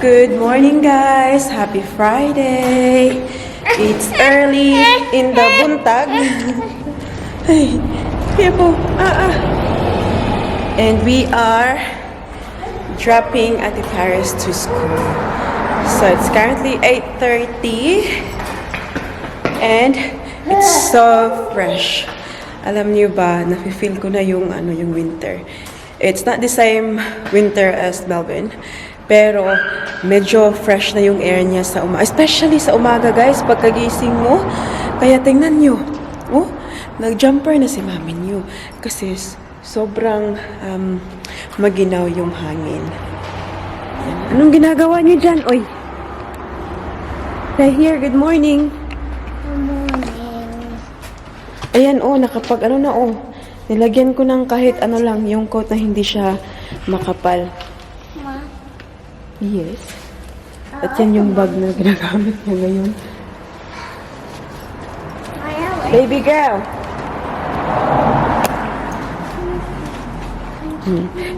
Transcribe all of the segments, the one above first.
Good morning, guys. Happy Friday. It's early in the buntag. Hey, here po. And we are dropping Ate Paris to school. So it's currently 8:30 and it's so fresh. Alam niyo ba, nafe-feel ko na yung winter. It's not the same winter as Melbourne, pero medyo fresh na yung air niya sa umaga. Especially sa umaga, guys, pagkagising mo. Kaya tingnan niyo, oh, nag-jumper na si mami niyo kasi sobrang maginaw yung hangin. Anong ginagawa niyo dyan? Oy! Right here, good morning. Good morning. Ayan, oh, nilagyan ko ng kahit ano lang, yung coat na hindi siya makapal. Ma? Yes. At yan yung bag na ginagamit niya ngayon. Baby girl!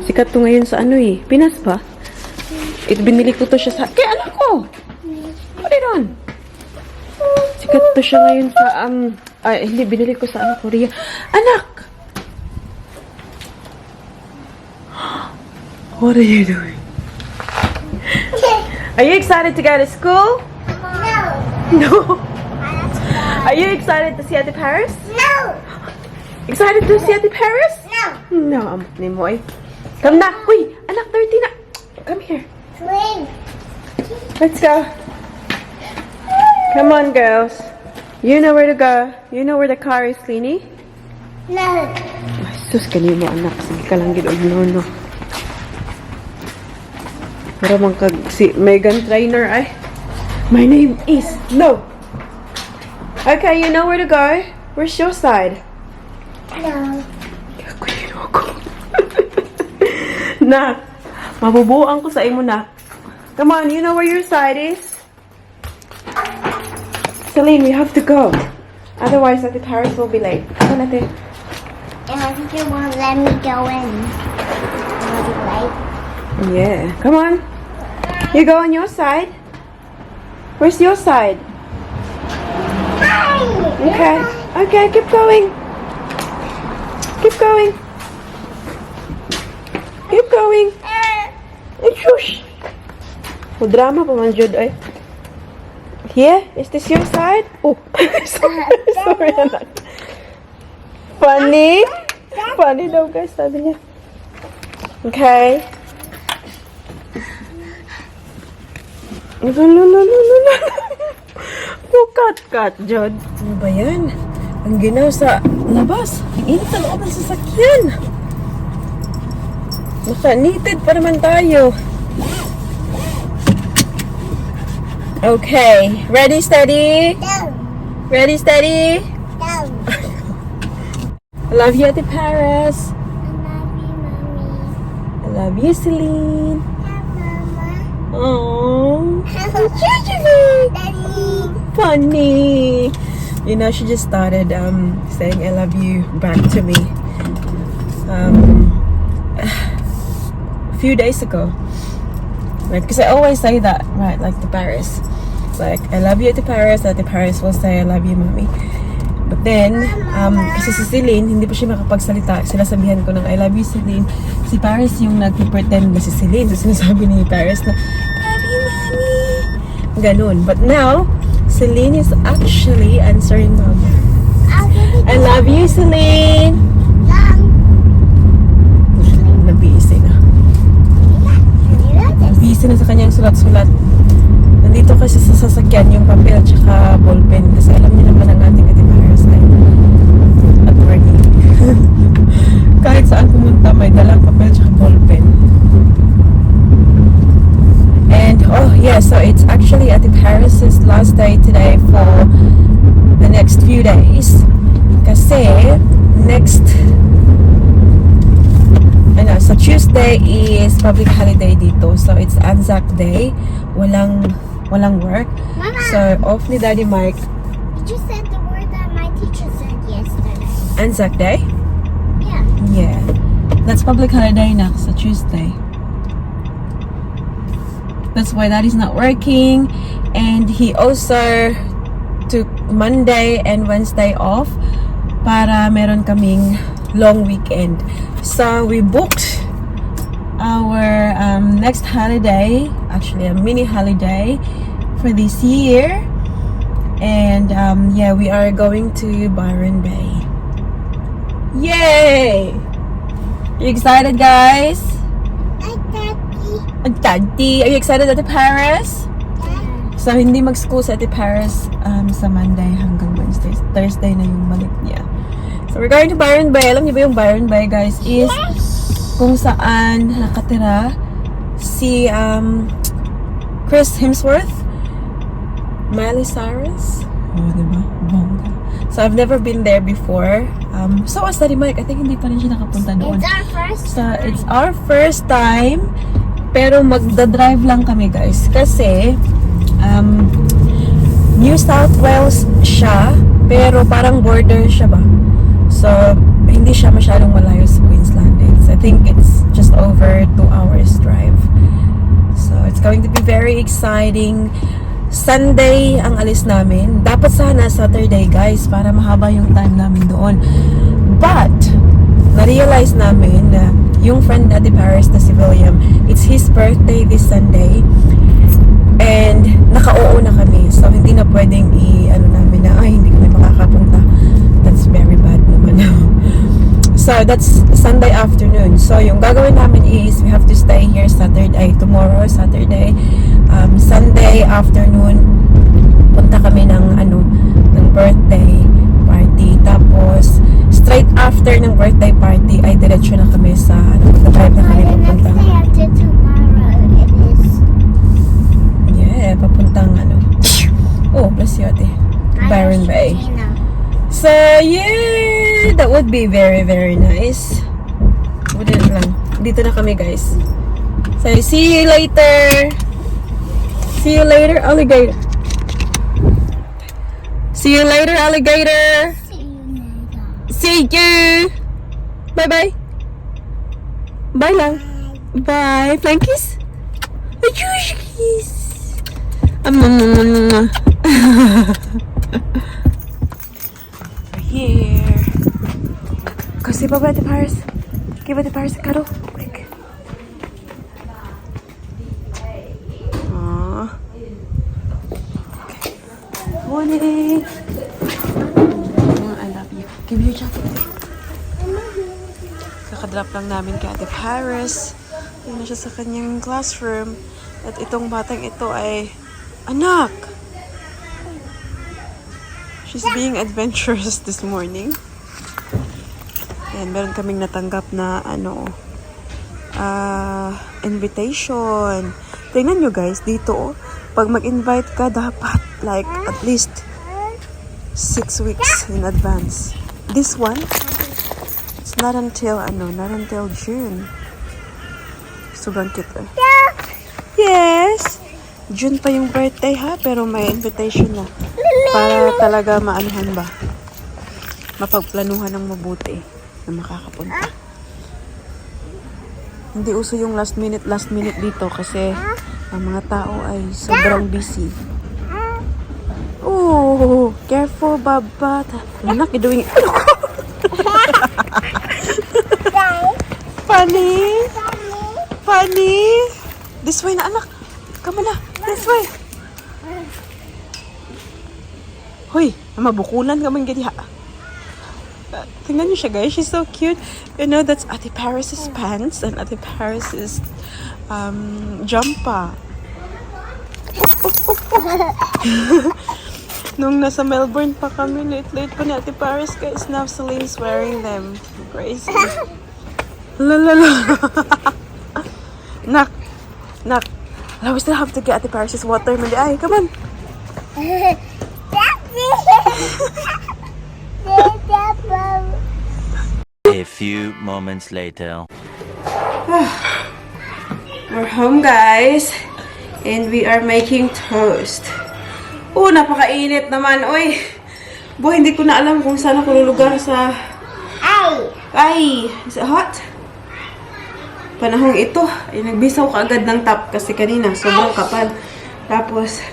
Sikat to ngayon sa Pinas ba? Binili ko to siya sa... Kaya anak ko! Put it on! Sikat to siya ngayon sa... hindi, binili ko sa Korea. Anak! What are you doing? Are you excited to go to school? No. No. Are you excited to see Ate Paris? No. Excited to see Ate Paris? No. No, amok ni Moy. Come na. Uy, anak, dirty na. Come here. Swing. Let's go. Come on, girls. You know where to go. You know where the car is, Lini? No. Ay, sus, kanimo, anak. Sige ka lang ginood, no. Pero si Megan Trainer ay. My name is no. Okay, you know where to go. Where's your side? No. Nak, mabubuang ko sa imo, nak. Come on, you know where your side is? Celine, we have to go. Otherwise, Ate Paris will be late. Come on, Ate. And I think you won't let me go in. Will you late? Yeah, come on. You go on your side. Where's your side? Okay. Okay, keep going. Keep going. Keep going. Shush. Oh, drama pa man, Jude. Ay. Here? Is this your side? Oh. Sorry, anak. Funny. Funny daw, guys. Sabi niya. Okay. No. Cut, Jod. Ano ba yan? Ang ginaw sa labas. Ang init sa loob ng sasakyan. Naka-knitted pa naman tayo. Okay. Ready, steady? No. Ready, steady? No. I love you, Ate Paris. I love you, Mommy. I love you, Celine. Yeah, Mama. Aww. Daddy. Funny. You know, she just started saying I love you back to me a few days ago. Right, because I always say that, right, like to Paris. Like, I love you to Paris, and to Paris will say I love you, mommy. But then, kasi si Celine, hindi pa siya makapagsalita. Sila sabihan ko ng I love you, Celine. Si Paris yung nag-pretend na si Celine. So, sinasabi ni Paris na, love you, mommy. Ganun. But now, Celine is actually answering mama. I love you, Celine. Nabisi na. Nabisi na sa kanyang sulat-sulat. Nandito kasi sa sasakyan yung papel at saka ballpen. Kasi alam niyo naman ang ating Ate Paris ay attorney. Kahit saan pumunta, may dalang papel at saka ballpen. And, oh yeah, so it's actually Ate Paris's last day today for the next few days. Kasi, so Tuesday is public holiday dito. So, it's Anzac Day. Walang work. Mama, So, off ni Daddy Mike. did you say the word that my teacher said yesterday? Anzac Day? Yeah. Yeah. That's public holiday na sa Tuesday. That's why Daddy's not working. And he also took Monday and Wednesday off para meron kaming long weekend. So we booked our next holiday, actually a mini holiday for this year. And yeah, we are going to Byron Bay. Yay! You excited, guys? Daddy, are you excited at the Paris? So, hindi mag-school sa Ate Paris sa Monday hanggang Wednesday. Thursday na yung balik niya. So, we're going to Byron Bay. Alam niyo ba yung Byron Bay, guys, is kung saan nakatira si Chris Hemsworth, Miley Cyrus. Oh, diba? Bongga. So, I've never been there before. So, as Daddy Mike, I think hindi pa rin siya nakapunta doon. It's our first So, it's our first time. Pero magda-drive lang kami, guys. Kasi, New South Wales siya. Pero parang border siya ba? So, hindi siya masyadong malayo sa Queensland. I think it's just over 2 hours drive. So, it's going to be very exciting. Sunday ang alis namin. Dapat sana Saturday, guys, para mahaba yung time namin doon. But, na-realize namin na yung friend natin Paris na si William, it's his birthday this Sunday. And, naka-oo na kami. So, hindi na pwedeng namin na, hindi kami makakapunta. That's very bad naman. So, that's Sunday afternoon. So, yung gagawin namin is, we have to stay here tomorrow, Saturday. Sunday afternoon, punta kami ng birthday party. Tapos, straight after ng birthday party, ay diretso na kami sa, drive na kami papunta. Yeah, papuntang oh, bless you, ate. Byron Bay. So, yeah, that would be very, very nice. Wala lang. Dito na kami, guys. So, see you later. See you later, alligator. See you later, alligator. See you. Bye-bye. Bye lang. Bye. Flying kiss. Kiss. Here. Go say bye-bye to Paris. Give it to Paris a cuddle. Quick. Aww. Morning. Oh, I love you. Give me your jacket. Kakadrop lang namin kay Ate Paris. Yun na siya sa kanyang classroom. At itong batang ito ay anak. She's being adventurous this morning. Ayan, meron kaming natanggap na invitation. Tingnan nyo, guys, dito pag mag-invite ka, dapat like at least 6 weeks in advance. This one, it's not until June. Sobrang cute eh. Yes! June pa yung birthday ha, pero may invitation na. Para talaga maanuhan ba? Mapagplanuhan ng mabuti na makakapunta. Hindi uso yung last minute dito kasi ang mga tao ay sobrang busy. Oh, careful, Baba. Anak, you're doing it. Funny. Funny. This way na, anak. Come on na. This way. Hoy, mabukulan ka man gadi ha. Tingnan niyo siya, guys. She's so cute. You know, that's Ate Paris's pants and Ate Paris's jumper. Nung nasa Melbourne pa kami, late pa ni Ate Paris, guys. Now Celine's wearing them. Crazy. Lalala. Nak. We still have to get Ate Paris's water. Ay, come on. A few moments later. We're home, guys. And we are making toast. Oh, napakainit naman. Oy. Boy, hindi ko na alam kung saan ako lulugar sa... Ay! Is it hot? panahong ito, ay nagbisaw ka agad ng top kasi kanina, sobrang kapal. Tapos,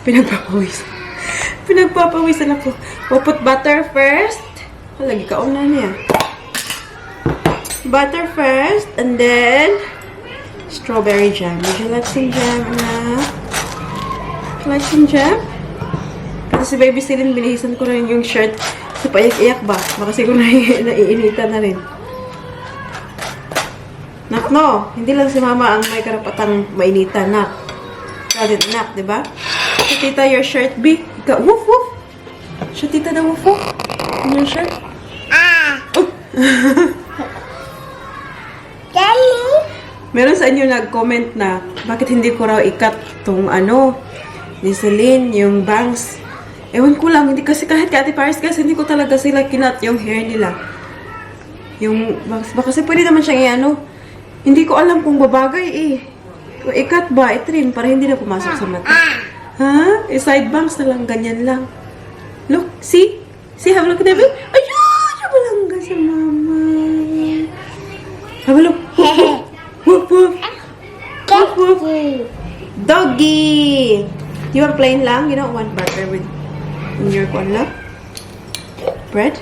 pinagpapawisan ako. We'll put butter first. Lagi kaon na niya. Butter first, and then strawberry jam. Would you like some jam, anak? Would you like some jam? Kasi si Baby Celine, binihisan ko rin yung shirt. So, paiyak-iyak ba? Baka siguro naiinitan na rin. Nak, no. Hindi lang si Mama ang may karapatang mainitan, nak. Kalit, nak, diba? So, tita, your shirt, B. Ika, woof, woof. Siya, tita, na woof, woof. Your shirt. Oh. Daddy? Meron sa inyo nag-comment na, bakit hindi ko raw ikat tong ni Celine, yung bangs. Ewan ko lang, hindi kasi kahit Ate Paris guys, hindi ko talaga sila kinat yung hair nila. Yung bangs ba? Kasi pwede naman siyang hindi ko alam kung babagay eh. Ikat ba? I-trim para hindi na pumasok sa mata. Ha? Side bangs na lang, ganyan lang. Look, see? See, have a look at it. Ayun! Nabalangga sa mama. Have a look. Woof, woof. Woof, woof. Doggy! You want plain lang? You don't want butter with in your corn bread?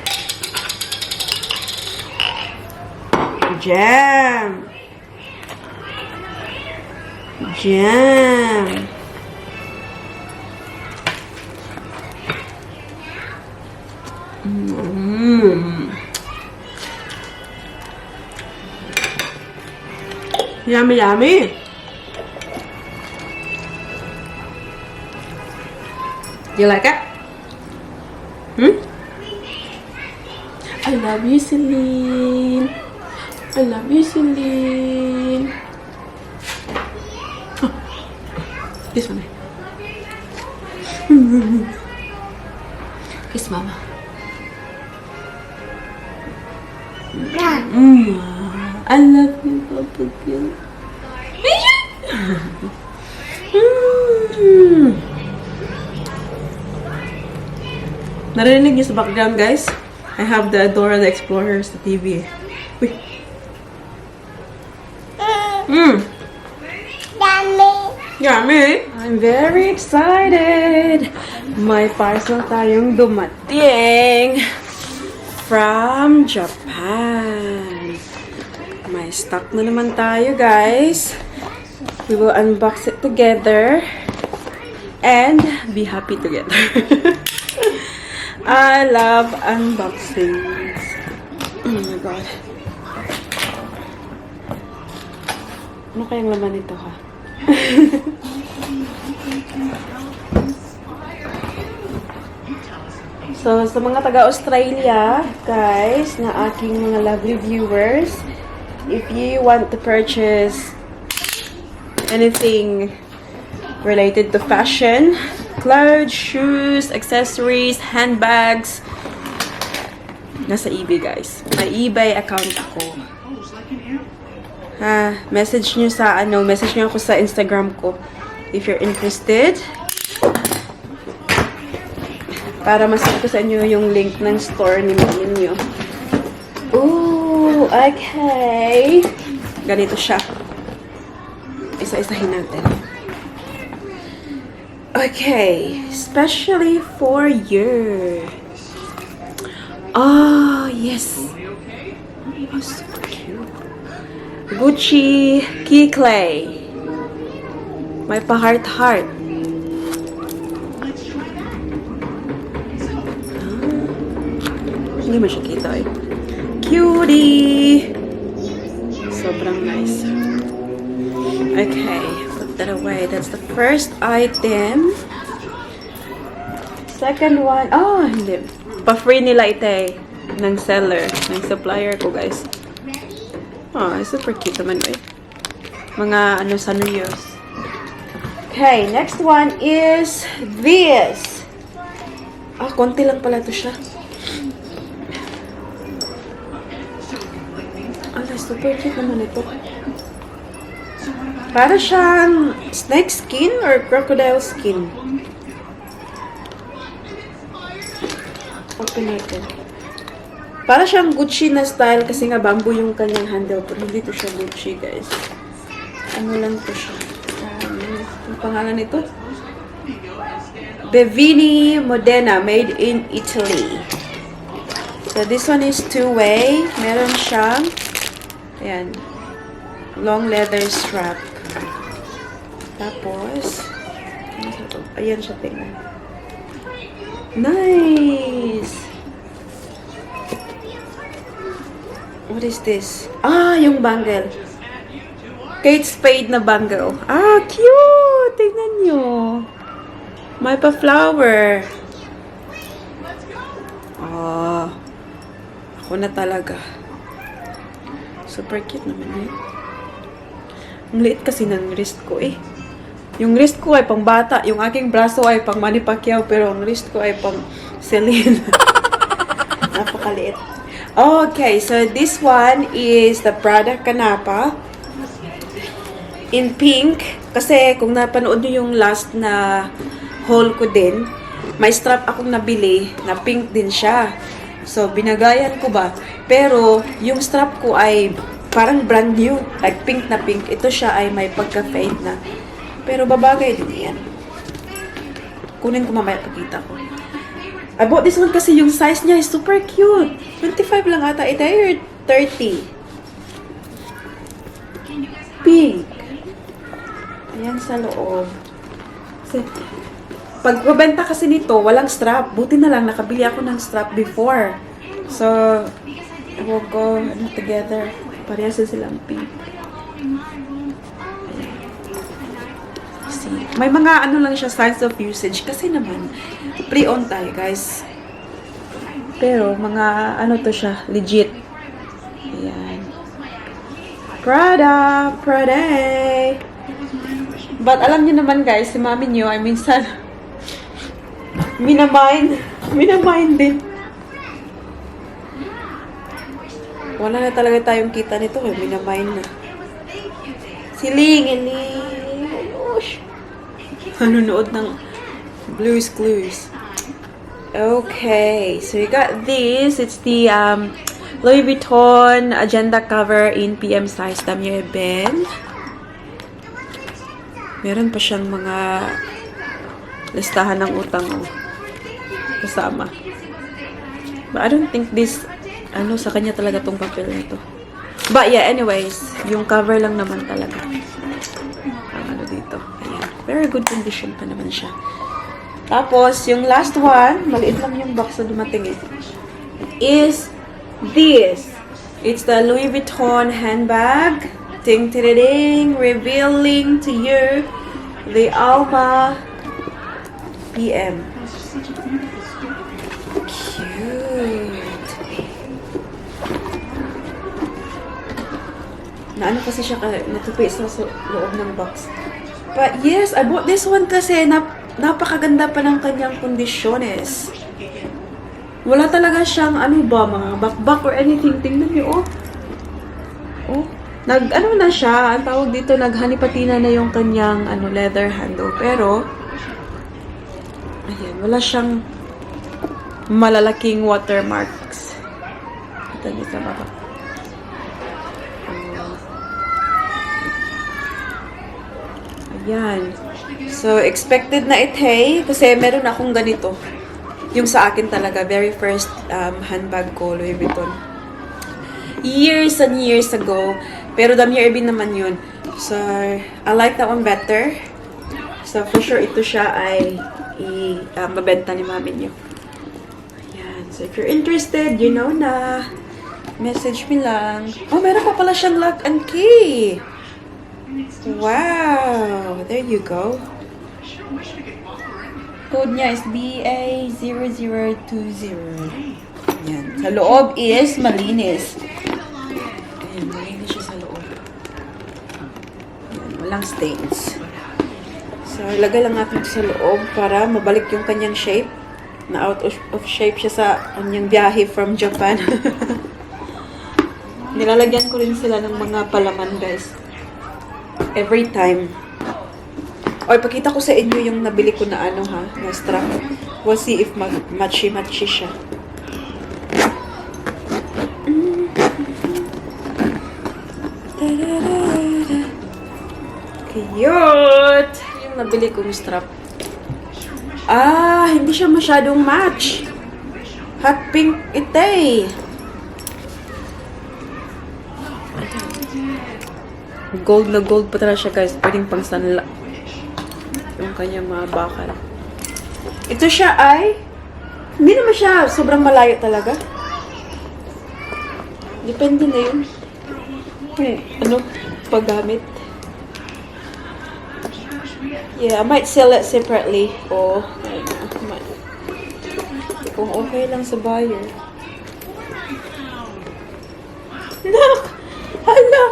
Jam! Jam! Yummy, yummy! You like it? I love you, Celine. I love you, Celine. Oh, this one. Kiss Mama. I love you, Papa Gil. Narinig niyo sa background, guys? I have the Dora the Explorer sa TV. Uy. Yummy. Yummy! I'm very excited! May parcel tayong dumating from Japan. May stock na naman tayo, guys. We will unbox it together and be happy together. I love unboxings. Oh my God. Ano kayang laman nito, ha? So, sa mga taga-Australia, guys, na aking mga lovely viewers, if you want to purchase anything related to fashion, clothes, shoes, accessories, handbags, nasa eBay, guys. May eBay account ako. Message nyo ako sa Instagram ko if you're interested. Para masend ko sa inyo yung link ng store ninyo. Ooh, okay. Ganito siya. Isa-isahin natin. Okay, especially for you. Oh, yes. Oh, super cute. Gucci key clay. May pa-heart-heart. Hindi mo siya kita eh. Cutie! Sobrang nice. Okay, put that away. That's the first item. Second one, hindi. Pa-free nila ito eh. Ng seller, ng supplier ko, guys. Super cute naman eh. Mga sanuyos. Okay, next one is this. Konti lang pala ito siya. Super cute naman ito. Para siyang snake skin or crocodile skin. Open natin. Para siyang Gucci na style kasi nga bamboo yung kanyang handle. Pero hindi ito siya Gucci, guys. Ano lang to siya. Ang pangalan nito? Bevini Modena, made in Italy. So, this one is two-way. Meron siyang, ayan, long leather strap. Tapos, ayan siya, tingnan. Nice! What is this? Ah, yung bangle. Kate Spade na bangle. Ah, cute! Tingnan nyo. May pa-flower. Ah, ako na talaga. Super cute naman yun. Ang liit kasi ng wrist ko eh. Yung wrist ko ay pang bata. Yung aking braso ay pang Manny Pacquiao. Pero ang wrist ko ay pang Celine. Napakaliit. Okay, so this one is the Prada Canapa. In pink. Kasi kung napanood nyo yung last na haul ko din, may strap akong nabili na pink din siya. So, binagayan ko ba? Pero, yung strap ko ay parang brand new. Like pink na pink. Ito siya ay may pagka-fade na. Pero babagay din yan. Kunin ko mamaya pagkita ko. I bought this one kasi yung size niya is super cute. 25 lang ata. Ito ay 30. Pink. Ayan sa loob. Kasi, pagbenta kasi nito, walang strap. Buti na lang, nakabili ako ng strap before. So, I will go together. Parehas silang pink. See. May mga ano lang siya, signs of usage. Kasi naman, pre-owned tayo, guys. Pero, mga ano to siya, legit. Ayan. Prada! Prada! But alam niyo naman, guys, si mami niyo ay minsan minamind din. Wala na talaga tayong kita nito, eh. Minamind na. Siling. Nanonood ng Blue's Clues. Okay, so we got this. It's the Louis Vuitton agenda cover in PM size. Damier Ben. Meron pa siyang mga listahan ng utang kasama. But I don't think this, sa kanya talaga tong papel na to. But yeah, anyways, yung cover lang naman talaga. Ang dito. Ayan. Very good condition pa naman siya. Tapos, yung last one, maliit lang yung box na dumating is this. It's the Louis Vuitton handbag. Ting ting, revealing to you the Alma PM. Cute. Naano kasi siya natupi sa loob ng box. But yes, I bought this one kasi napakaganda pa ng kanyang kondisyones. Wala talaga siyang mga bakbak or anything. Tingnan niyo, oh. Na siya, ang tawag dito, naghanipatina na yung kanyang leather handle. Pero, ayan, wala siyang malalaking watermarks. Ito dito sa baba. Ayan. So, expected na itay, kasi meron akong ganito. Yung sa akin talaga, very first handbag ko, Louis Vuitton. Years and years ago. Pero Damier Ebin naman yun. So, I like that one better. So, for sure, ito siya ay mabenta ni mami niyo. Ayan. So, if you're interested, you know na. Message me lang. Oh, meron pa pala siyang lock and key. Wow. There you go. Code niya is BA0020. Ayan. Sa loob is malinis. Ayan, malinis siya sa loob. Ayan, walang stains. So, ilagay lang natin sa loob para mabalik yung kanyang shape. Na out of shape siya sa kanyang biyahe from Japan. Nilalagyan ko rin sila ng mga palaman, guys. Every time. O, ipakita ko sa inyo yung nabili ko na na strap. We'll see if matchy-matchy siya. Cute! Yung nabili kong strap. Ah, hindi siya masyadong match. Hot pink ito eh. Gold na gold pa talaga siya guys. Pwedeng pang sanla. Yung kanyang mga bakal. Ito siya ay hindi naman siya sobrang malayo talaga. Depende na yun. Ano, paggamit. Yeah, I might sell it separately. Or, kung okay lang sa buyer. Look! Hala!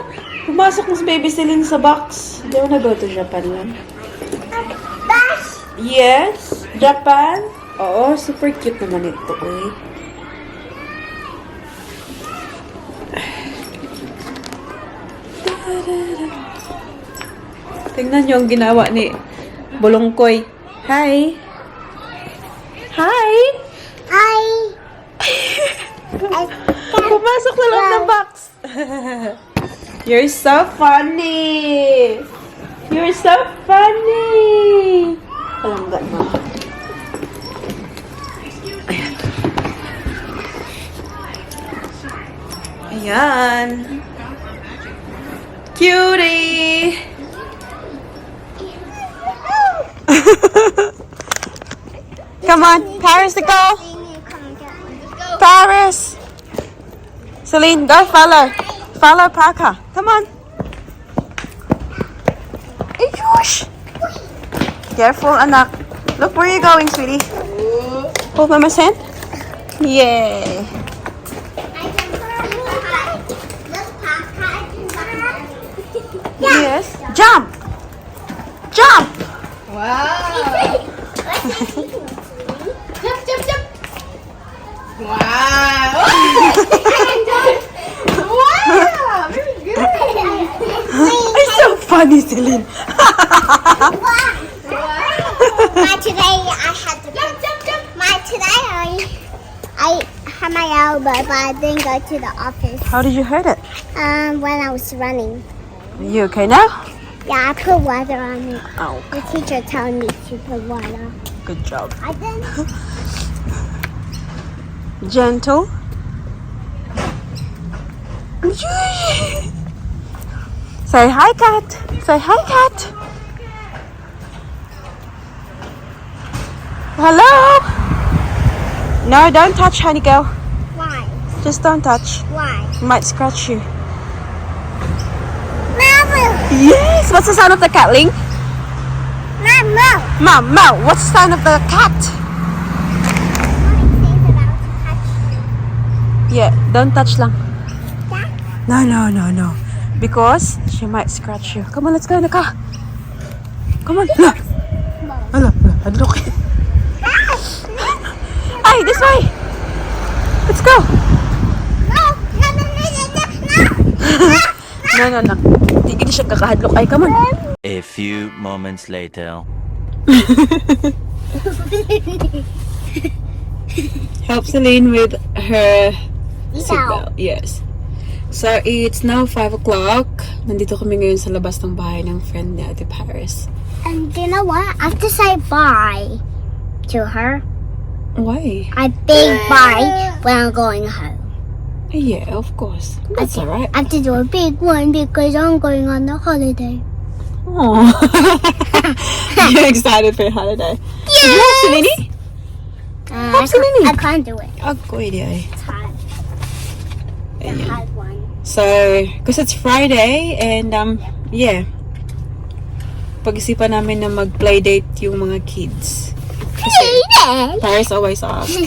Pumasok mas baby Celine sa box. They wanna go to Japan lang. Yes! Japan? Oo, super cute naman ito eh. Tingnan nyo ang ginawa ni Bolongkoy. Hi! Hi! Hi. Pumasok na lang ng box. You're so funny! You're so funny! Palangga mo. Ayan. Ayan. Cutie! Come on, Paris to go! Paris! Celine, go follow. Follow Parker. Come on. Ayush! Careful, anak. Look where you're going, sweetie. Hold Mama's hand. Yay. Yes. Jump! Jump! Wow! Jump, jump, jump! Wow! Wow! Very good! It's so funny, Celine. Today I had to jump. Today I had my elbow, but I didn't go to the office. How did you hurt it? When I was running. Are you okay now? Yeah, I put water on it. Oh, The teacher told me to put water. good job. I didn't. Gentle. Say hi, cat. Say hi, cat. Hello. No, don't touch, honey girl. Why? Just don't touch. Why? It might scratch you. Mama! Yes. What's the sound of the cat, Ling? Mama! Mama. What's the sound of the cat? Yeah, don't touch lang. No. Because she might scratch you. Come on, let's go in the car. Come on. Look. Look. Ay, this way. Let's go. No. Hindi siya kakahadlok. Ay, come on. A few moments later. Help Celine with her Seatbelt. seatbelt. Yes. So, it's now 5 o'clock. Nandito kami ngayon sa labas ng bahay ng friend ni Ate Paris. And you know what? I have to say bye to her. Why? I big bye when I'm going home. Yeah, of course. That's alright. I have to do a big one because I'm going on a holiday. Oh, you're excited for your holiday. Yes! Celine? I can't do it. Ako, hindi. It's hard. The Ayan. hard one. So, because it's Friday and yeah. Pag-isipan namin na mag-play date yung mga kids. Hey, Paris always asks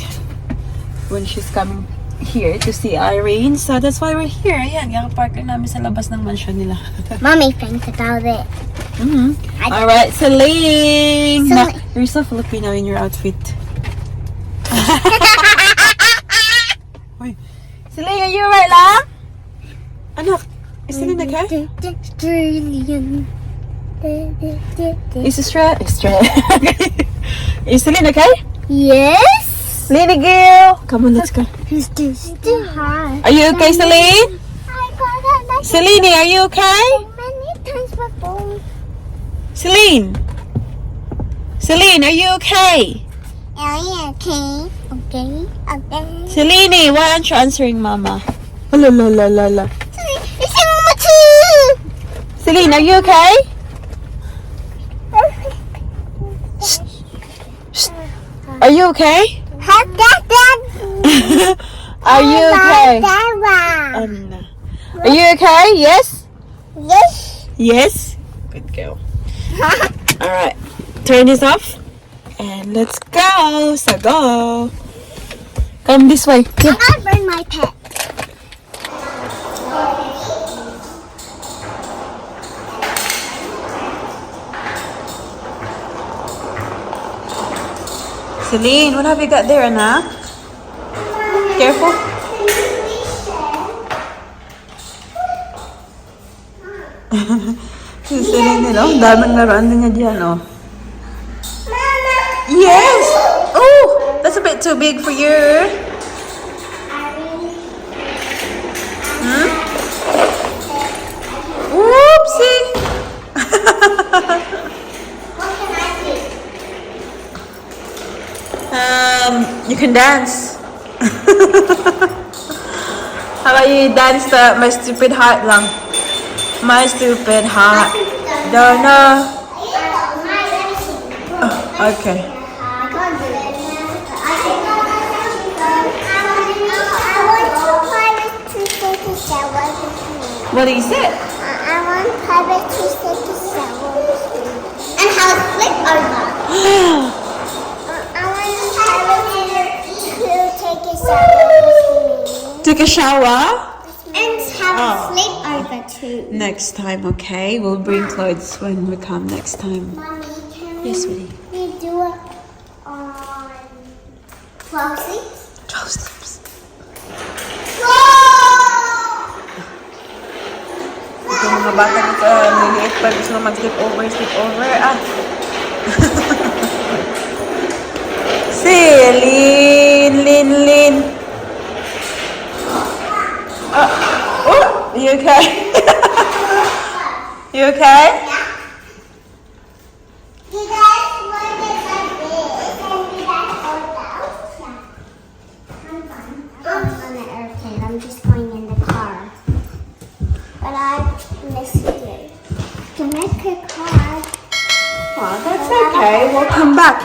when she's coming here to see Irene. So that's why we're here. Ayan, kakapark lang namin sa labas ng mansion nila. Mommy thinks about it. Alright, Celine! Celine. You're so Filipino in your outfit. Uy. Celine, are you alright lang? Anak, is Celine okay? Trillion. Is Celine Is Celine okay? Yes. Lady girl! Come on, let's go. It's too hard. Are you okay, Celine? I got it like Celine, are you okay? so many times before. Celine! Celine, are you okay? Okay. Okay. Okay. Celine, why aren't you answering Mama? Oh, la la la la la. It's Mama too. Celine, are you okay? Are you okay? Are you okay? No. Are you okay? Yes? Yes. Yes? Good girl. Alright. Turn this off. And let's go. So go. Come this way. Here. I burn my pet. Celine, what have you got there, anak? Careful. Si Celine, no? Daming laruan din niya dyan, oh. Yes! Oh! That's a bit too big for you. Hmm? Whoopsie! You can dance. How about you dance the My Stupid Heart lang? My Stupid Heart. Don't know. Oh, okay. What do you say? I want Pirate to take a shower with me. And have a flip or not? I want Pirate to take a shower with me. Take a shower? And have a flip over too. Next time, okay? We'll bring clothes when we come next time. Mommy, can Yes, sweetie. we do it on 12 sleeps? 12 steps. Ito mga bata na sa niliit pa gusto na mag-sleep over. Ah. Celine, Lin. Oh, you okay? You okay? You guys want it like this and do that photo? Yeah. I'm on the airplane. I'm just going in the car. But I miss you. To make a car. Oh, that's okay. We'll come back.